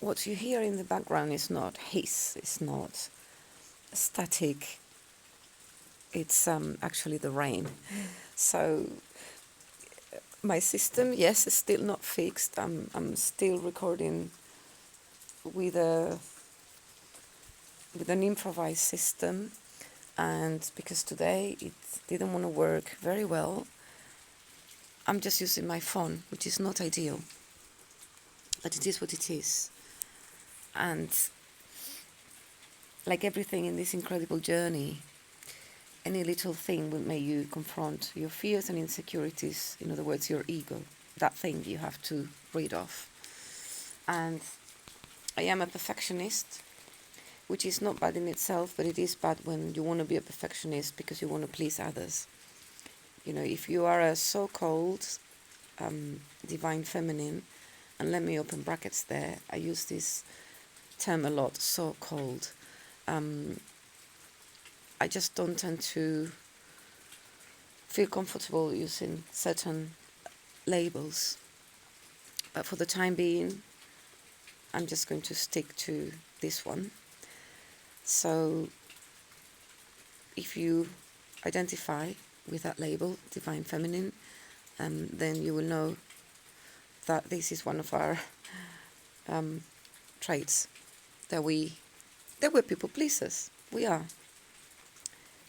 what you hear in the background is not hiss, it's not static, it's actually the rain. So my system, yes, is still not fixed. I'm still recording with an improvised system, and because today it didn't want to work very well, I'm just using my phone, which is not ideal, but it is what it is. And like everything in this incredible journey, any little thing will make you confront your fears and insecurities, in other words, your ego, that thing you have to rid of. And I am a perfectionist, which is not bad in itself, but it is bad when you want to be a perfectionist because you want to please others. You know, if you are a so-called divine feminine, and let me open brackets there, I use this term a lot, so-called. I just don't tend to feel comfortable using certain labels. But for the time being, I'm just going to stick to this one. So if you identify with that label, divine feminine, then you will know that this is one of our traits, that we're people pleasers. We are.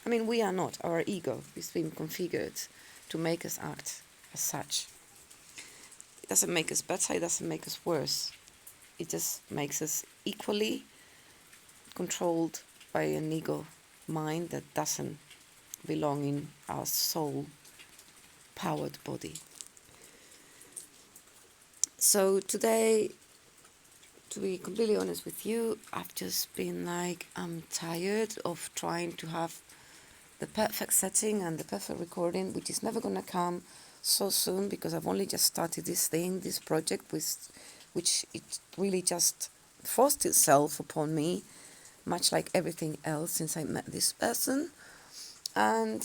I mean, we are not. Our ego is being configured to make us act as such. It doesn't make us better, it doesn't make us worse. It just makes us equally controlled by an ego mind that doesn't belong in our soul-powered body. So today, to be completely honest with you, I've just been like, I'm tired of trying to have the perfect setting and the perfect recording, which is never going to come so soon because I've only just started this project, which it really just forced itself upon me, much like everything else since I met this person. And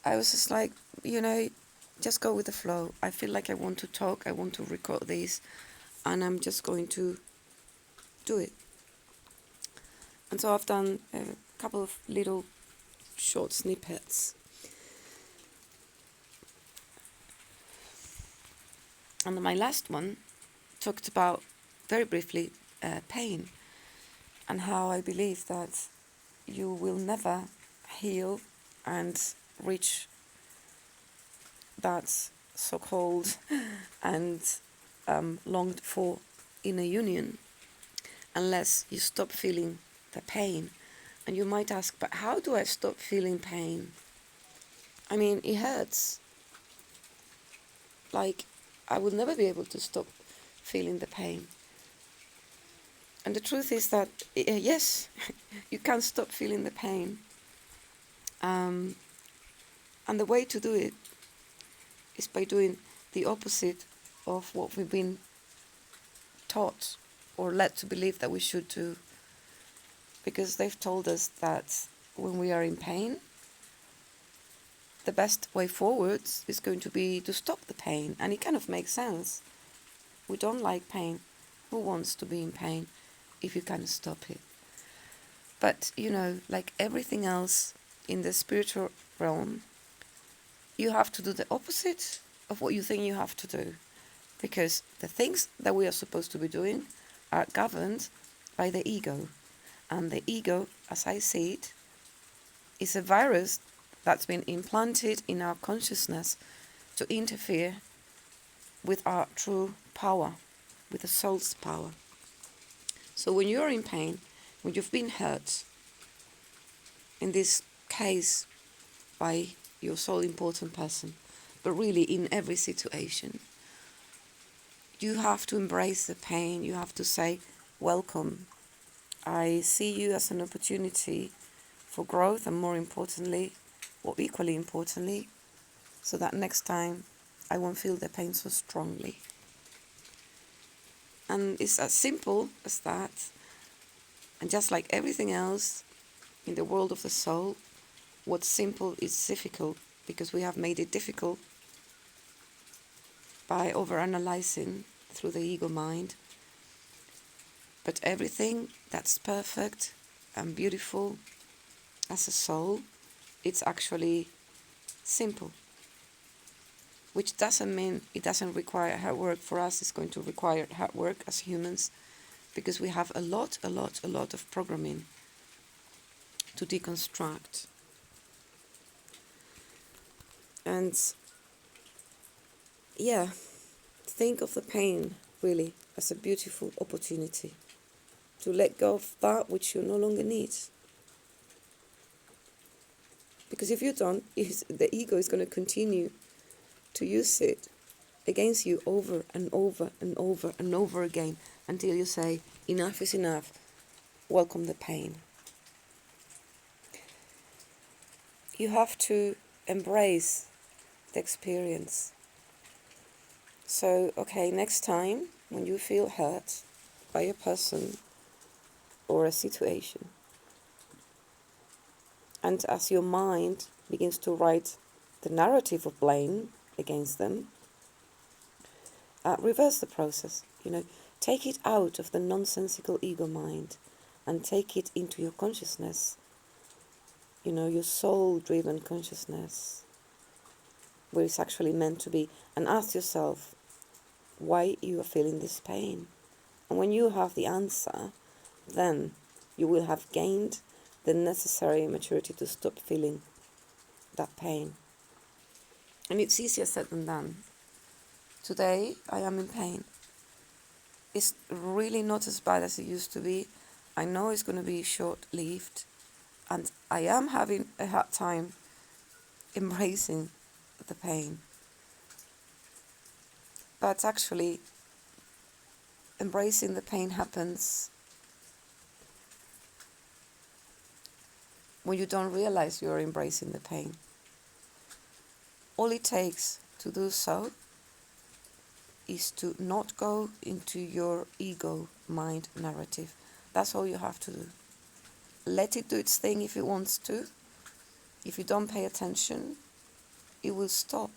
I was just like, just go with the flow. I feel like I want to talk, I want to record this, and I'm just going to do it. And so I've done a couple of little short snippets. And my last one talked about, very briefly, pain, and how I believe that you will never heal and reach that so-called and longed for inner union unless you stop feeling the pain. And you might ask, but how do I stop feeling pain? I mean, it hurts. Like, I will never be able to stop feeling the pain. And the truth is that, yes, you can't stop feeling the pain. And the way to do it is by doing the opposite of what we've been taught or led to believe that we should do. Because they've told us that when we are in pain, the best way forward is going to be to stop the pain. And it kind of makes sense. We don't like pain. Who wants to be in pain if you can stop it? But, like everything else in the spiritual realm, you have to do the opposite of what you think you have to do. Because the things that we are supposed to be doing are governed by the ego. And the ego, as I see it, is a virus that's been implanted in our consciousness to interfere with our true power, with the soul's power. So when you're in pain, when you've been hurt, in this case by your soul important person, but really in every situation, you have to embrace the pain. You have to say, welcome. I see you as an opportunity for growth, and more importantly, or equally importantly, so that next time I won't feel the pain so strongly. And it's as simple as that. And just like everything else in the world of the soul, what's simple is difficult because we have made it difficult by overanalyzing through the ego mind. But everything that's perfect and beautiful as a soul, it's actually simple. Which doesn't mean it doesn't require hard work. For us, it's going to require hard work as humans, because we have a lot of programming to deconstruct. And yeah, think of the pain really as a beautiful opportunity to let go of that which you no longer need. Because if you don't, the ego is going to continue to use it against you over and over and over and over again until you say, enough is enough, welcome the pain. You have to embrace the experience. So, okay, next time when you feel hurt by a person or a situation, and as your mind begins to write the narrative of blame against them, reverse the process. Take it out of the nonsensical ego mind and take it into your consciousness. Your soul-driven consciousness, where it's actually meant to be, and ask yourself why you are feeling this pain. And when you have the answer, then you will have gained the necessary maturity to stop feeling that pain. And it's easier said than done. Today, I am in pain. It's really not as bad as it used to be. I know it's going to be short-lived, and I am having a hard time embracing the pain. But actually, embracing the pain happens when you don't realize you're embracing the pain. All it takes to do so is to not go into your ego mind narrative. That's all you have to do. Let it do its thing if it wants to. If you don't pay attention, it will stop.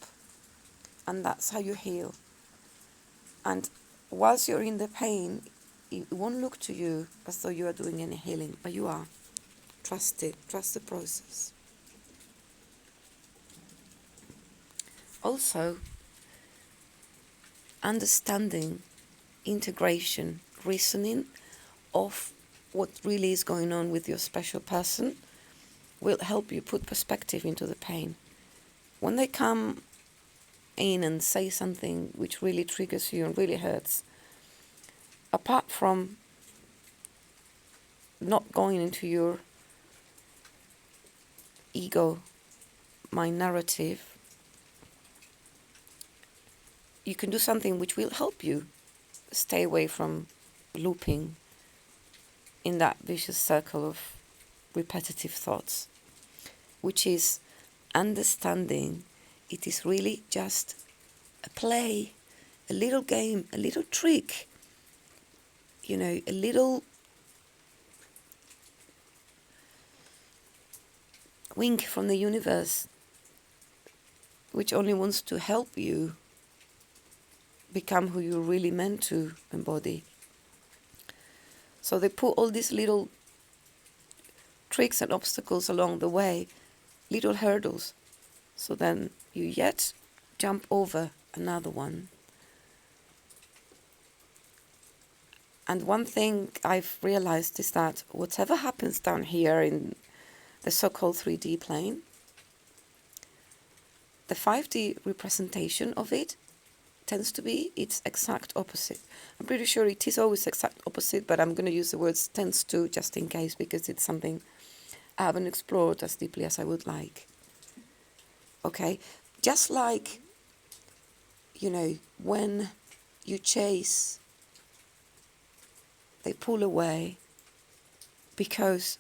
And that's how you heal. And whilst you're in the pain, it won't look to you as though you are doing any healing, but you are. Trust it. Trust the process. Also, understanding, integration, reasoning of what really is going on with your special person will help you put perspective into the pain. When they come in and say something which really triggers you and really hurts, apart from not going into your ego mind narrative, you can do something which will help you stay away from looping in that vicious circle of repetitive thoughts, which is understanding it is really just a play, a little game, a little trick, a little wink from the universe, which only wants to help you become who you're really meant to embody. So they put all these little tricks and obstacles along the way, little hurdles, so then you yet jump over another one. And one thing I've realized is that whatever happens down here in the so-called 3D plane, the 5D representation of it tends to be its exact opposite. I'm pretty sure it is always exact opposite, but I'm going to use the words tends to just in case, because it's something I haven't explored as deeply as I would like. Okay? Just like, when you chase, they pull away because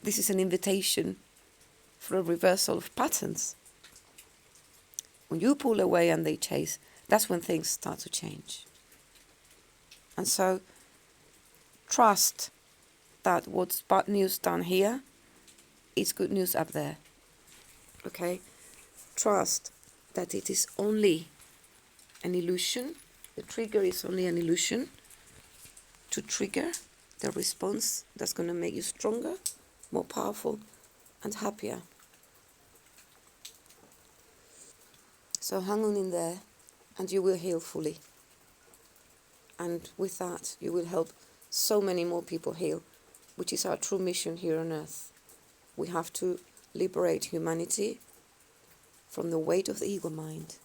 this is an invitation for a reversal of patterns. When you pull away and they chase, that's when things start to change. And so, trust that what's bad news down here is good news up there. Okay? Trust that it is only an illusion The trigger is only an illusion to trigger the response that's going to make you stronger, more powerful, and happier. So hang on in there, and you will heal fully. And with that, you will help so many more people heal, which is our true mission here on earth. We have to liberate humanity from the weight of the ego mind